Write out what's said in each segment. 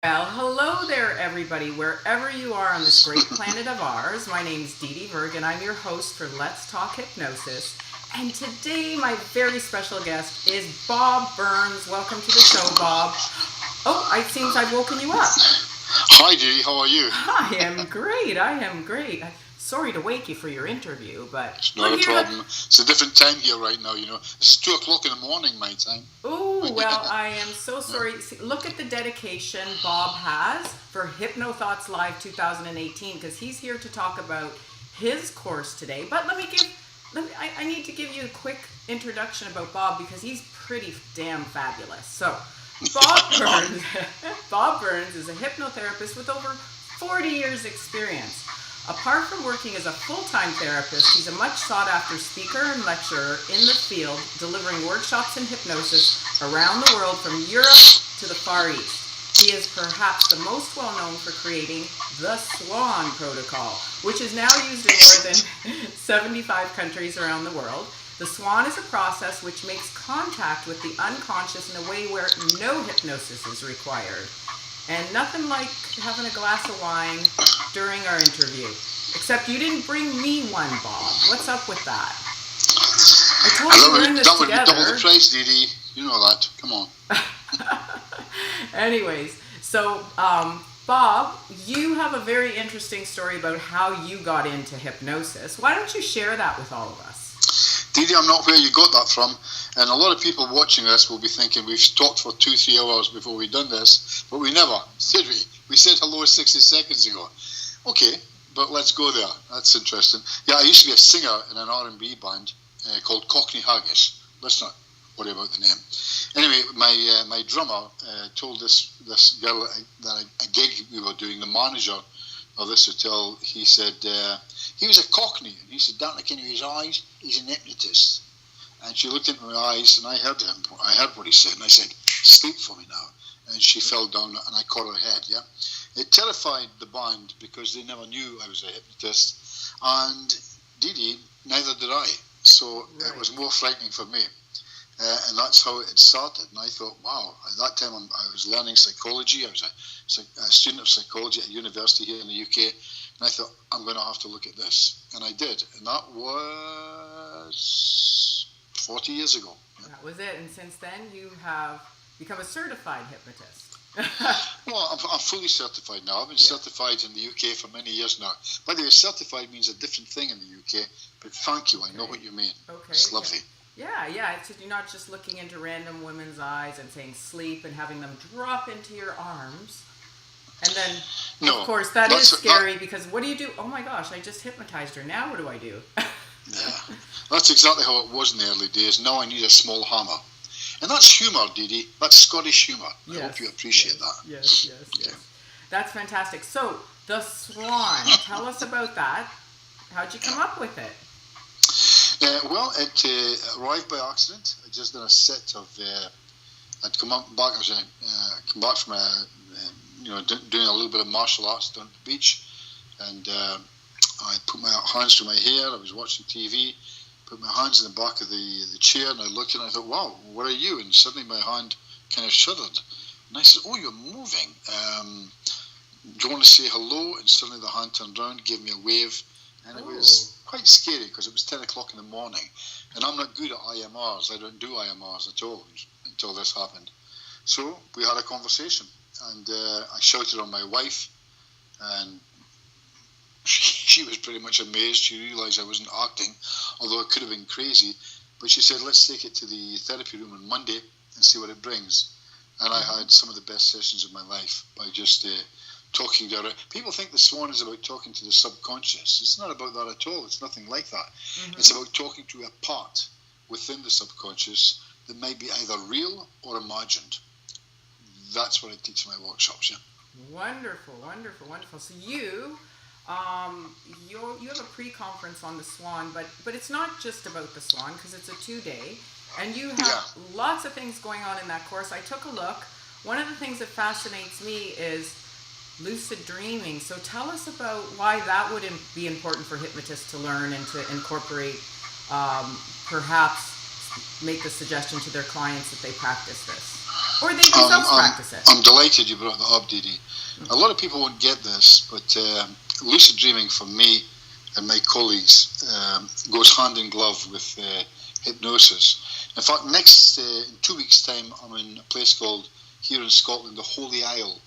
Well, hello there, everybody, wherever you are on this great planet of ours. My name's Didi Verg, and I'm your host for Let's Talk Hypnosis. And today, my very special guest is Bob Burns. Welcome to the show, Bob. Oh, it seems I've woken you up. Hi, Didi. How are you? I am great. Sorry to wake you for your interview, but it's not a problem. It's a different time here right now. It's 2:00 in the morning, my time. Oh, well, I am so sorry. See, look at the dedication Bob has for Hypnothoughts Live 2018, because he's here to talk about his course today. But I need to give you a quick introduction about Bob, because he's pretty damn fabulous. So, Bob Burns is a hypnotherapist with over 40 years experience. Apart from working as a full-time therapist, he's a much sought-after speaker and lecturer in the field, delivering workshops in hypnosis around the world from Europe to the Far East. He is perhaps the most well-known for creating the Swan Protocol, which is now used in more than 75 countries around the world. The Swan is a process which makes contact with the unconscious in a way where no hypnosis is required. And nothing like having a glass of wine during our interview. Except you didn't bring me one, Bob. What's up with that? I told you we're in this together. That would be double the price, Didi. You know that. Come on. Anyways, so Bob, you have a very interesting story about how you got into hypnosis. Why don't you share that with all of us? Didi, I'm not where you got that from. And a lot of people watching this will be thinking we've talked for 2-3 hours before we've done this, but we never, did we? We said hello 60 seconds ago. Okay, but let's go there. That's interesting. Yeah, I used to be a singer in an R&B band called Cockney Haggis. Let's not worry about the name. Anyway, my drummer told this girl that a gig we were doing, the manager of this hotel, he said he was a Cockney, and he said, "Don't look into his eyes, he's an hypnotist." And she looked into my eyes, and I heard him. I heard what he said, and I said, "Sleep for me now." And she fell down, and I caught her head. Yeah, it terrified the band because they never knew I was a hypnotist, and Didi, neither did I. So It was more frightening for me, and that's how it started. And I thought, wow, at that time I was learning psychology. I was a student of psychology at a university here in the UK, and I thought, I'm going to have to look at this, and I did, and that was 40 years ago. Yeah. That was it, and since then you have become a certified hypnotist. Well, I'm fully certified now. I've been certified in the UK for many years now. By the way, certified means a different thing in the UK, but thank you, I know what you mean. Okay. It's lovely. Yeah. You're not just looking into random women's eyes and saying sleep and having them drop into your arms. And then, of course, that is scary because what do you do? Oh my gosh, I just hypnotized her. Now what do I do? Yeah, that's exactly how it was in the early days. Now I need a small hammer. And that's humour, Didi. That's Scottish humour. I hope you appreciate that. Yes. That's fantastic. So, the Swan, tell us about that. How'd you come up with it? Well, it arrived by accident. I just did a set of... I'd come back from doing a little bit of martial arts down at the beach, and I put my hands through my hair. I was watching TV, put my hands in the back of the chair, and I looked and I thought, wow, what are you? And suddenly my hand kind of shuddered. And I said, oh, you're moving. Do you want to say hello? And suddenly the hand turned around, gave me a wave, and it was quite scary because it was 10 o'clock in the morning. And I'm not good at IMRs. I don't do IMRs at all until this happened. So we had a conversation, and I shouted on my wife, and she was pretty much amazed. She realised I wasn't acting, although it could have been crazy. But she said, let's take it to the therapy room on Monday and see what it brings. And I had some of the best sessions of my life by just talking direct. People think the Swan is about talking to the subconscious. It's not about that at all. It's nothing like that. Mm-hmm. It's about talking to a part within the subconscious that might be either real or imagined. That's what I teach in my workshops, yeah. Wonderful. So you have a pre-conference on the Swan, but it's not just about the Swan because it's a 2-day, and you have lots of things going on in that course. I took a look. One of the things that fascinates me is lucid dreaming. So tell us about why that would be important for hypnotists to learn and to incorporate, perhaps make the suggestion to their clients that they practice this. Or they themselves practice it. I'm delighted you brought that up, Didi. A lot of people won't get this, but lucid dreaming for me and my colleagues goes hand in glove with hypnosis. In fact, in 2 weeks' time, I'm in a place called, here in Scotland, the Holy Isle,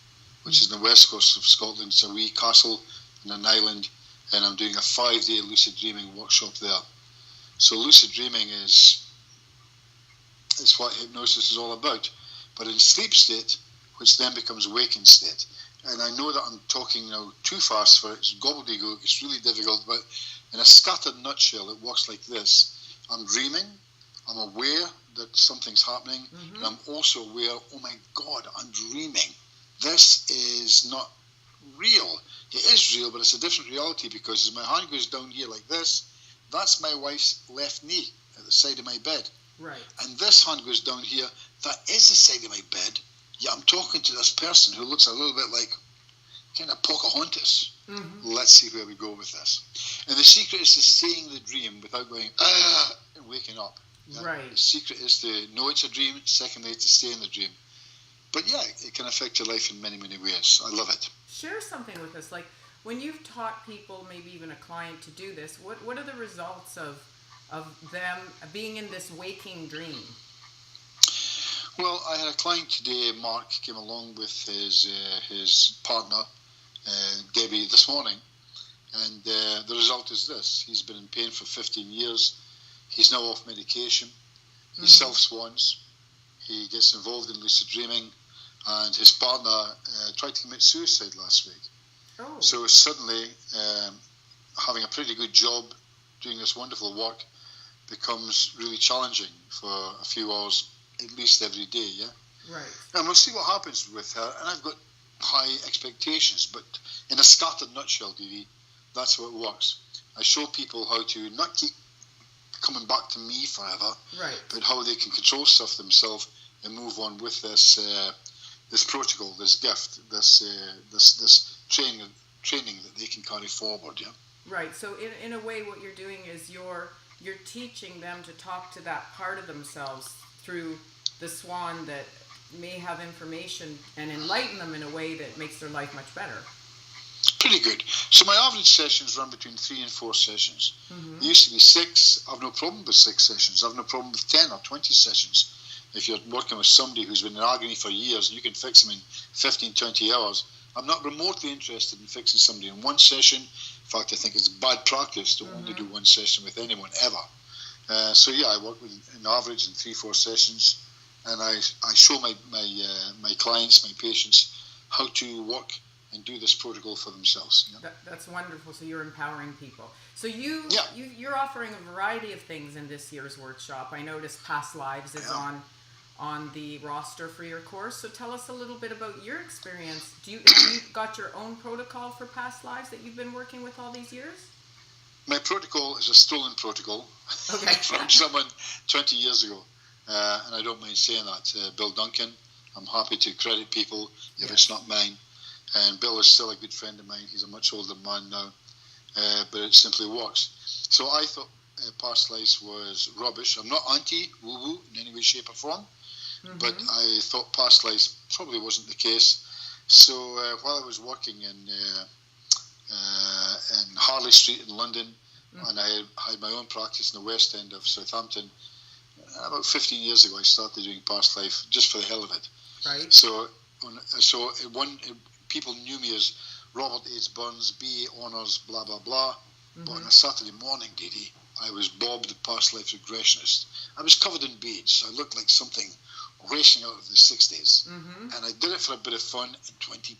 which is in the west coast of Scotland. It's a wee castle in an island, and I'm doing a 5-day lucid dreaming workshop there. So lucid dreaming is what hypnosis is all about, but in sleep state, which then becomes waking state. And I know that I'm talking now too fast for it. It's gobbledygook. It's really difficult, but in a scattered nutshell, it works like this. I'm dreaming. I'm aware that something's happening, and I'm also aware, oh my God, I'm dreaming. This is not real. It is real, but it's a different reality, because as my hand goes down here like this, that's my wife's left knee at the side of my bed. Right. And this hand goes down here, that is the side of my bed. Yeah, I'm talking to this person who looks a little bit like kind of Pocahontas. Let's see where we go with this. And the secret is to stay in the dream without going, and waking up. Yeah? Right. The secret is to know it's a dream. Secondly, to stay in the dream. But yeah, it can affect your life in many, many ways. I love it. Share something with us. Like, when you've taught people, maybe even a client, to do this, what are the results of them being in this waking dream? Well, I had a client today, Mark, came along with his partner, Debbie, this morning. And the result is this. He's been in pain for 15 years. He's now off medication. He self-swans. He gets involved in lucid dreaming. And his partner tried to commit suicide last week. Oh. So suddenly, having a pretty good job, doing this wonderful work, becomes really challenging for a few hours, at least every day, yeah? Right. And we'll see what happens with her. And I've got high expectations, but in a scattered nutshell, Didi, that's how it works. I show people how to not keep coming back to me forever, right, but how they can control stuff themselves and move on with this protocol, this gift, this training that they can carry forward, yeah? Right. So in a way, what you're doing is you're teaching them to talk to that part of themselves through the swan that may have information, and enlighten them in a way that makes their life much better. Pretty good. So my average sessions run between 3 and 4 sessions. It used to be 6. I've no problem with 6 sessions. I've no problem with 10 or 20 sessions. If you're working with somebody who's been in agony for years and you can fix them in 15, 20 hours, I'm not remotely interested in fixing somebody in one session. In fact, I think it's bad practice to only do one session with anyone ever. So yeah, I work with an average in 3-4 sessions, and I show my clients, my patients, how to work and do this protocol for themselves. Yeah? That's wonderful. So you're empowering people. So you're offering a variety of things in this year's workshop. I noticed past lives is on the roster for your course. So tell us a little bit about your experience. Have you got your own protocol for past lives that you've been working with all these years? My protocol is a stolen protocol from someone 20 years ago. And I don't mind saying that. Bill Duncan. I'm happy to credit people if it's not mine. And Bill is still a good friend of mine. He's a much older man now. But it simply works. So I thought past lives was rubbish. I'm not anti-woo-woo in any way, shape or form. But I thought past lives probably wasn't the case. So while I was working in Harley Street in London, and I had my own practice in the West End of Southampton, about 15 years ago I started doing past life just for the hell of it. Right. So people knew me as Robert H. Burns, BA Honours, blah, blah, blah. But on a Saturday morning, Didi, I was Bob the past life regressionist. I was covered in beads. I looked like something racing out of the 60s. And I did it for a bit of fun, and £20.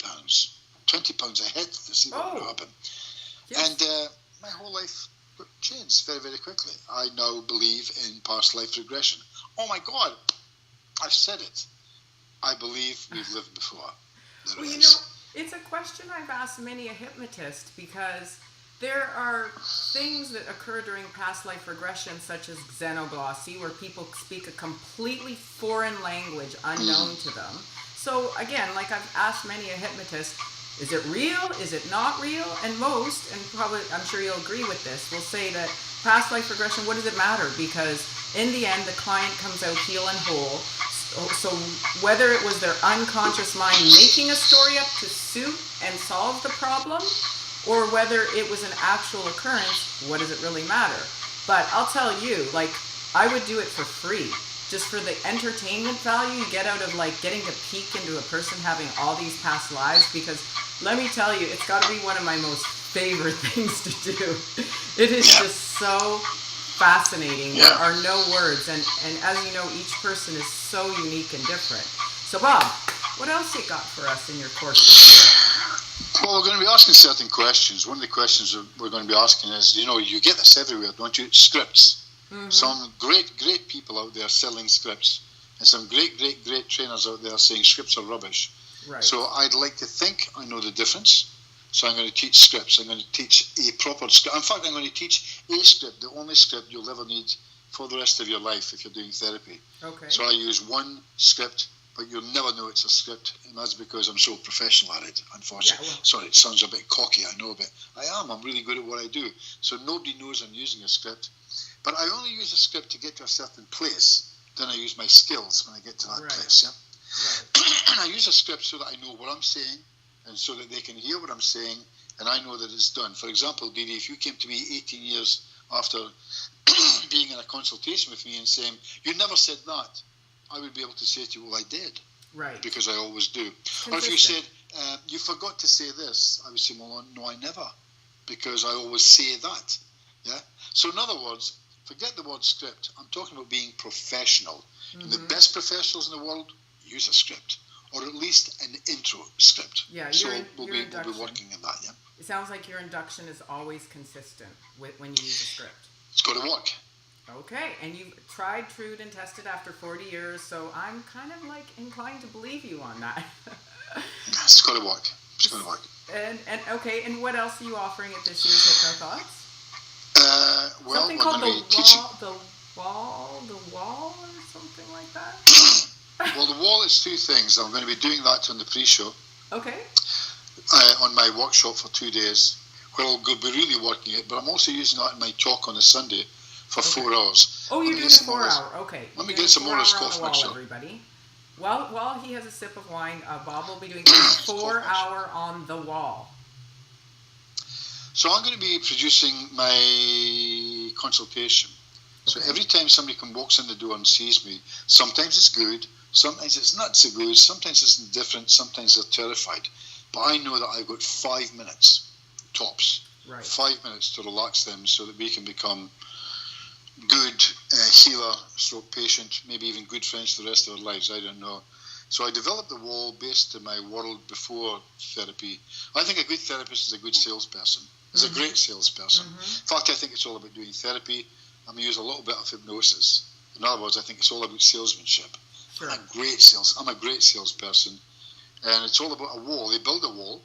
£20 a hit to see what would happen. Yes. And my whole life changed very, very quickly. I now believe in past life regression. Oh my God, I've said it. I believe we've lived before. Well, you know, it's a question I've asked many a hypnotist, because there are things that occur during past life regression, such as xenoglossy, where people speak a completely foreign language unknown to them. So again, like I've asked many a hypnotist, is it real? Is it not real? And most, and probably I'm sure you'll agree with this, will say that past life regression, what does it matter? Because in the end, the client comes out healed and whole. So whether it was their unconscious mind making a story up to suit and solve the problem, or whether it was an actual occurrence, what does it really matter? But I'll tell you, like, I would do it for free, just for the entertainment value you get out of, like, getting to peek into a person having all these past lives, because let me tell you, it's got to be one of my most favorite things to do. It is just so fascinating. There are no words, and as you know, each person is so unique and different. So Bob, what else you got for us in your course this year? Well, we're going to be asking certain questions. One of the questions we're going to be asking is, you know, you get this everywhere, don't you? Scripts. Mm-hmm. Some great people out there selling scripts, and some great trainers out there saying scripts are rubbish. Right. So I'd like to think I know the difference. So I'm going to teach scripts. I'm going to teach a proper script. In fact, I'm going to teach a script, the only script you'll ever need for the rest of your life if you're doing therapy. Okay. So I use one script, but you'll never know it's a script, and that's because I'm so professional at it, unfortunately. Yeah, well. Sorry, it sounds a bit cocky, I know, but I'm really good at what I do. So nobody knows I'm using a script. But I only use a script to get to a certain place, then I use my skills when I get to that place, Right. And I use a script so that I know what I'm saying, and so that they can hear what I'm saying, and I know that it's done. For example, Didi, if you came to me 18 years after being in a consultation with me and saying, you never said that, I would be able to say to you, well, I did. Right. Because I always do. Consistent. Or if you said, you forgot to say this, I would say, well, no, I never. Because I always say that. Yeah. So in other words, forget the word script. I'm talking about being professional. Mm-hmm. And the best professionals in the world use a script. Or at least an intro script. Yeah, so we'll be working in that, It sounds like your induction is always consistent when you use a script. It's got to work. Okay, and you've tried, trued, and tested after 40 years, so I'm kind of like inclined to believe you on that. It's got to work. It's got to work. And okay, and what else are you offering at this year's Hypnothoughts? Well, something we're called going to be teaching the wall, or something like that. Well, the wall is two things. I'm going to be doing that on the pre-show. Okay. On my workshop for 2 days, where I'll be really working it, but I'm also using that in my talk on a Sunday for 4 hours. Oh, you're doing a 4 hour. Okay. Let me get some more coffee next time. Everybody. Well, while he has a sip of wine, Bob will be doing a 4 hour on the wall. So I'm going to be producing my consultation. So every time somebody walks in the door and sees me, sometimes it's good, sometimes it's not so good, sometimes it's indifferent, sometimes they're terrified. But I know that I've got 5 minutes, tops, 5 minutes to relax them so that we can become good healer, stroke patient, maybe even good friends for the rest of our lives, I don't know. So I developed the wall based on my world before therapy. I think a good therapist is a good salesperson. Is a great salesperson. In fact, I think it's all about doing therapy. I'm going to use a little bit of hypnosis. In other words, I think it's all about salesmanship. Sure. I'm a great salesperson. And it's all about a wall. They build a wall.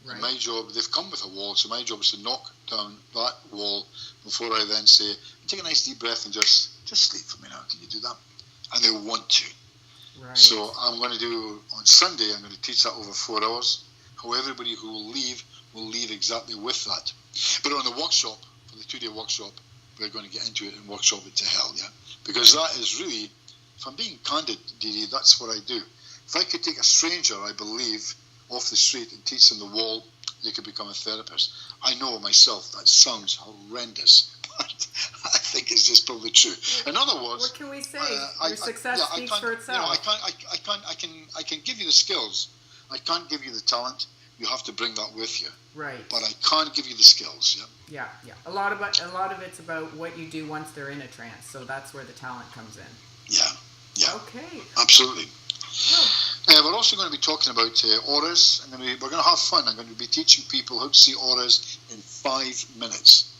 Right. My job, they've come with a wall, so my job is to knock down that wall before I then say, take a nice deep breath and just sleep for me now. Can you do that? And they want to. Right. So I'm going to do, on Sunday, I'm going to teach that over 4 hours. How everybody who will leave exactly with that. But on the workshop, for the 2-day workshop, we're going to get into it and workshop it to hell, Because that is really, if I'm being candid, Didi, that's what I do. If I could take a stranger, I believe, off the street and teach them the wall, they could become a therapist. I know myself that sounds horrendous, but I think it's just probably true. In other words, what can we say? Your success speaks for itself. I can give you the skills. I can't give you the talent. You have to bring that with you. Right. But I can't give you the skills. Yeah. A lot of it's about what you do once they're in a trance. So that's where the talent comes in. Yeah. Okay. Absolutely. Oh. We're also going to be talking about auras, and we're going to have fun. I'm going to be teaching people how to see auras in 5 minutes.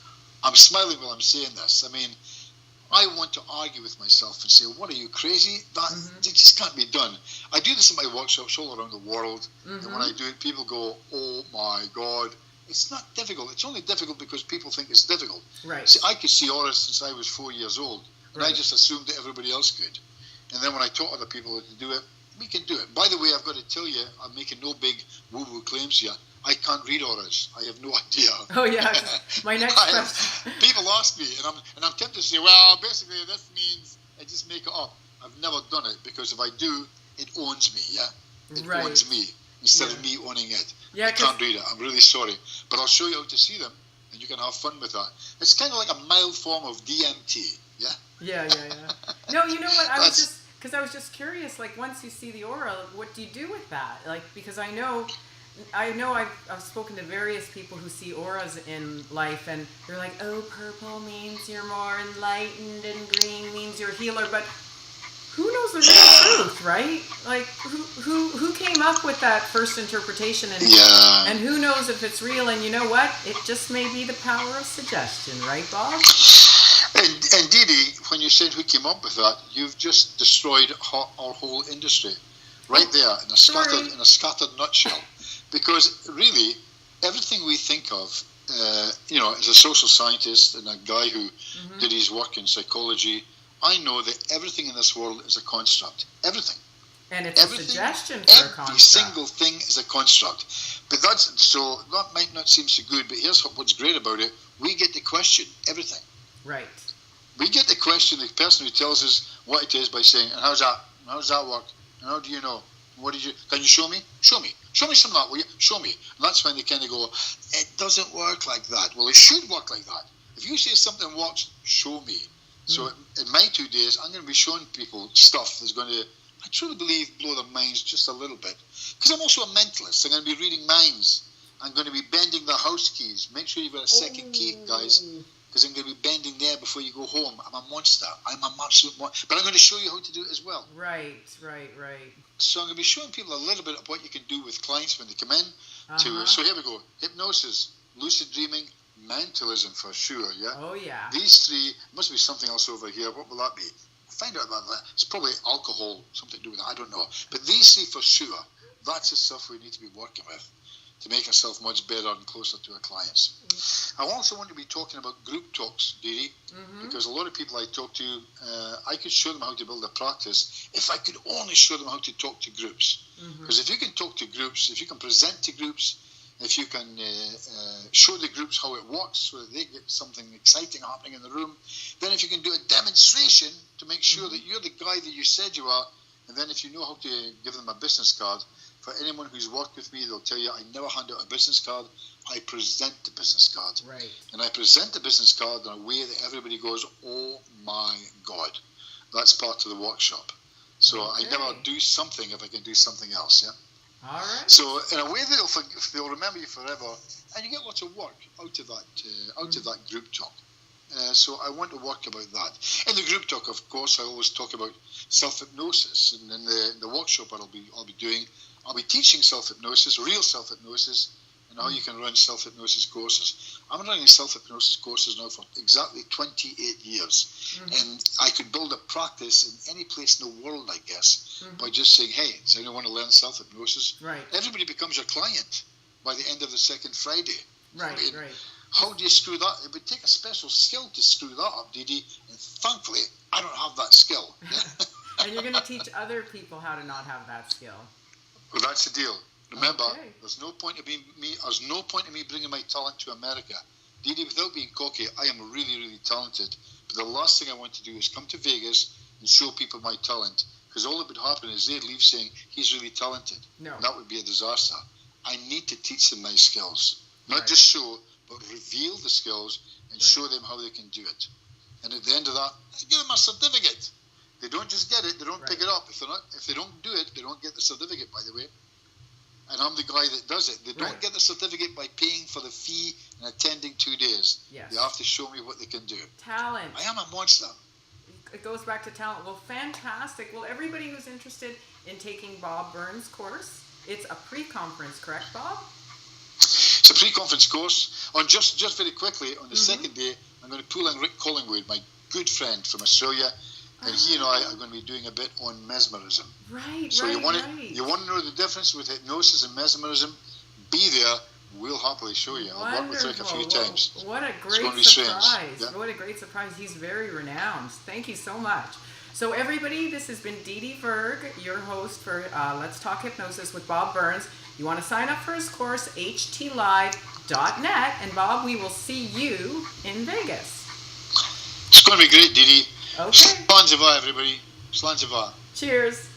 I'm smiling while I'm saying this. I mean, I want to argue with myself and say, what are you, crazy? That it just can't be done. I do this in my workshops all around the world, and when I do it, people go, oh my God. It's not difficult. It's only difficult because people think it's difficult. Right. See, I could see auras since I was 4 years old, and I just assumed that everybody else could. And then when I taught other people how to do it, we can do it. By the way, I've got to tell you, I'm making no big woo-woo claims here. I can't read auras. I have no idea. Oh yeah, my next question. People ask me, and I'm tempted to say, well, basically this means I just make it up. I've never done it, because if I do, it owns me, yeah? It Right. owns me instead of me owning it. Yeah, I can't do that. I'm really sorry. But I'll show you how to see them, and you can have fun with that. It's kind of like a mild form of DMT, yeah? Yeah. No, you know what? I was just curious. Like, once you see the aura, what do you do with that? Like, because I know I've spoken to various people who see auras in life, and they're like, oh, purple means you're more enlightened, and green means you're a healer. But who knows the real truth, right? Like, who came up with that first interpretation, and who knows if it's real? And you know what? It just may be the power of suggestion, right, Bob? And Didi, when you said who came up with that, you've just destroyed our whole industry, right there in a scattered nutshell. Because really, everything we think of, as a social scientist and a guy who did his work in psychology, I know that everything in this world is a construct. Everything. And it's a suggestion for a construct. Every single thing is a construct. But that might not seem so good, but here's what's great about it. We get to question everything. Right. We get to question the person who tells us what it is by saying, and how's that work? And how do you know? Can you show me? Show me. Show me some of that, will you? Show me. And that's when they kind of go, it doesn't work like that. Well, it should work like that. If you say something works, show me. So in my 2 days, I'm going to be showing people stuff that's going to, I truly believe, blow their minds just a little bit. Because I'm also a mentalist. I'm going to be reading minds. I'm going to be bending the house keys. Make sure you've got a second key, guys. Because I'm going to be bending there before you go home. I'm a monster. I'm an absolute monster. But I'm going to show you how to do it as well. Right. So I'm going to be showing people a little bit of what you can do with clients when they come in. So here we go. Hypnosis, lucid dreaming, mentalism for sure, yeah? Oh, yeah. These three, must be something else over here. What will that be? Find out about that. It's probably alcohol, something to do with that. I don't know. But these three for sure, that's the stuff we need to be working with to make ourselves much better and closer to our clients. I also want to be talking about group talks, Didi, because a lot of people I talk to, I could show them how to build a practice if I could only show them how to talk to groups. Because if you can talk to groups, if you can present to groups, if you can show the groups how it works so that they get something exciting happening in the room, then if you can do a demonstration to make sure that you're the guy that you said you are, and then if you know how to give them a business card, for anyone who's worked with me, they'll tell you I never hand out a business card. I present the business card. Right. And I present the business card in a way that everybody goes, oh my God. That's part of the workshop. So I never do something if I can do something else, yeah? All right. So in a way they'll remember you forever, and you get lots of work out of that group talk. So I want to work about that. In the group talk, of course, I always talk about self-hypnosis, and in the workshop I'll be doing, I'll be teaching self-hypnosis, real self-hypnosis, and how you can run self-hypnosis courses. I'm running self-hypnosis courses now for exactly 28 years. And I could build a practice in any place in the world, I guess, by just saying, hey, does anyone want to learn self-hypnosis? Right. Everybody becomes your client by the end of the second Friday. Right. How do you screw that? It would take a special skill to screw that up, Didi, and thankfully, I don't have that skill. And you're going to teach other people how to not have that skill. Well, that's the deal. Remember, there's no point in me bringing my talent to America. Didi, without being cocky, I am really, really talented. But the last thing I want to do is come to Vegas and show people my talent. Because all that would happen is they'd leave saying, he's really talented. No. And that would be a disaster. I need to teach them my skills. Not just show, but reveal the skills and show them how they can do it. And at the end of that, I give them a certificate. They don't just get it, they don't pick it up. If they don't do it, they don't get the certificate, by the way. And I'm the guy that does it. They don't get the certificate by paying for the fee and attending 2 days. Yes. They have to show me what they can do. Talent. I am a monster. It goes back to talent. Well, fantastic. Well, everybody who's interested in taking Bob Burns' course, it's a pre-conference, correct, Bob? It's a pre-conference course. Just very quickly, on the second day, I'm going to pull in Rick Collingwood, my good friend from Australia, and he and I are going to be doing a bit on mesmerism. So you want to know the difference with hypnosis and mesmerism? Be there. We'll happily show you. I've worked with Rick a few times. What a great surprise. Yeah. What a great surprise. He's very renowned. Thank you so much. So everybody, this has been Didi Verg, your host for Let's Talk Hypnosis with Bob Burns. You want to sign up for his course, htlive.net. And Bob, we will see you in Vegas. It's going to be great, Didi. Okay. Bonjour, everybody. Slanjava. Cheers.